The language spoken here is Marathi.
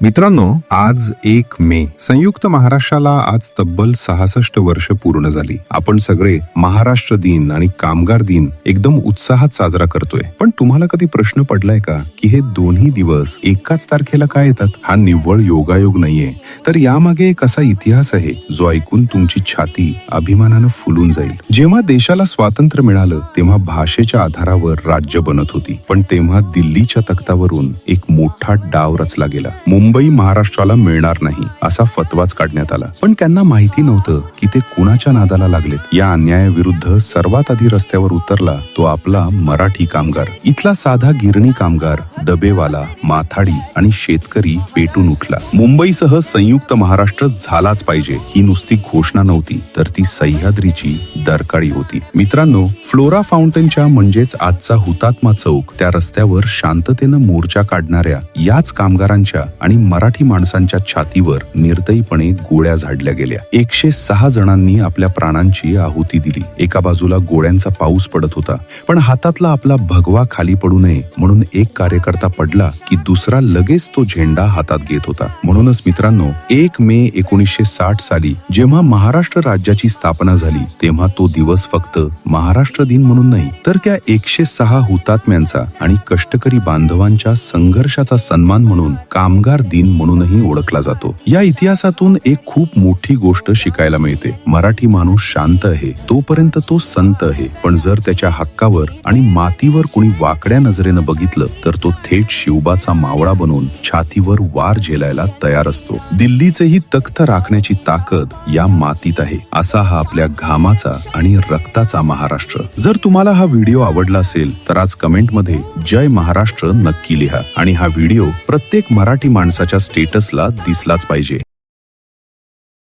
मित्रांनो, आज 1 मे संयुक्त महाराष्ट्राला आज तब्बल 66 वर्ष पूर्ण झाली. आपण सगळे महाराष्ट्र दिन आणि कामगार दिन एकदम उत्साहात साजरा करतोय. पण तुम्हाला कधी प्रश्न पडलाय का की हे दोन्ही दिवस एकाच तारखेला का येतात? हा निव्वळ योगायोग नाहीये, तर यामागे एक असा इतिहास आहे जो ऐकून तुमची छाती अभिमानानं फुलून जाईल. जेव्हा देशाला स्वातंत्र्य मिळालं तेव्हा भाषेच्या आधारावर राज्य बनत होती, पण तेव्हा दिल्लीच्या तख्तावरून एक मोठा डाव रचला गेला. मुंबई महाराष्ट्राला मिळणार नाही असा फतवाच काढण्यात आला. पण त्यांना माहिती नव्हतं की ते कुणाच्या नादाला लागलेत. या अन्यायाविरुद्ध सर्वात आधी रस्त्यावर उतरला तो आपला मराठी कामगार. इथला साधा गिरणी कामगार, डबेवाला, माथाडी आणि शेतकरी पेटून उठला. मुंबईसह संयुक्त महाराष्ट्र झालाच पाहिजे ही नुसती घोषणा नव्हती, तर ती सह्याद्रीची दरकाळी होती. मित्रांनो, फ्लोरा फाउंटनच्या म्हणजेच आजचा हुतात्मा चौक त्या रस्त्यावर शांततेनं मोर्चा काढणाऱ्या याच कामगारांच्या आणि मराठी माणसांच्या छातीवर निर्दयीपणे गोळ्या झाडल्या गेल्या. 106 जणांनी आपल्या प्राणांची आहुती दिली. एका बाजूला गोळ्यांचा पाऊस पडत होता, पण हातातला आपला भगवा खाली पडू नये म्हणून एक कार्यकर्ता पडला की दुसरा लगेच तो झेंडा हातात घेत होता. म्हणूनच मित्रांनो, 1 मे 1960 साली जेव्हा महाराष्ट्र राज्याची स्थापना झाली तेव्हा तो दिवस फक्त महाराष्ट्र दिन म्हणून नाही, तर त्या 106 हुतात्म्यांचा आणि कष्टकरी बांधवांच्या संघर्षाचा सन्मान म्हणून कामगार दिन म्हणूनही ओळखला जातो. या इतिहासातून एक खूप मोठी गोष्ट शिकायला मिळते. मराठी माणूस शांत आहे तोपर्यंत तो संत आहे, पण जर त्याच्या हक्कावर आणि मातीवर कुणी वाकड्या नजरेनं बघितलं तर तो थेट शिवबाचा मावळा बनून छातीवर वार झेलायला तयार असतो. दिल्लीचेही तख्त राखण्याची ताकद या मातीत आहे. असा हा आपल्या घामाचा आणि रक्ताचा महाराष्ट्र. जर तुम्हाला हा व्हिडिओ आवडला असेल तर आज कमेंटमध्ये जय महाराष्ट्र नक्की लिहा आणि हा व्हिडिओ प्रत्येक मराठी माणसाच्या स्टेटसला दिसलाच पाहिजे.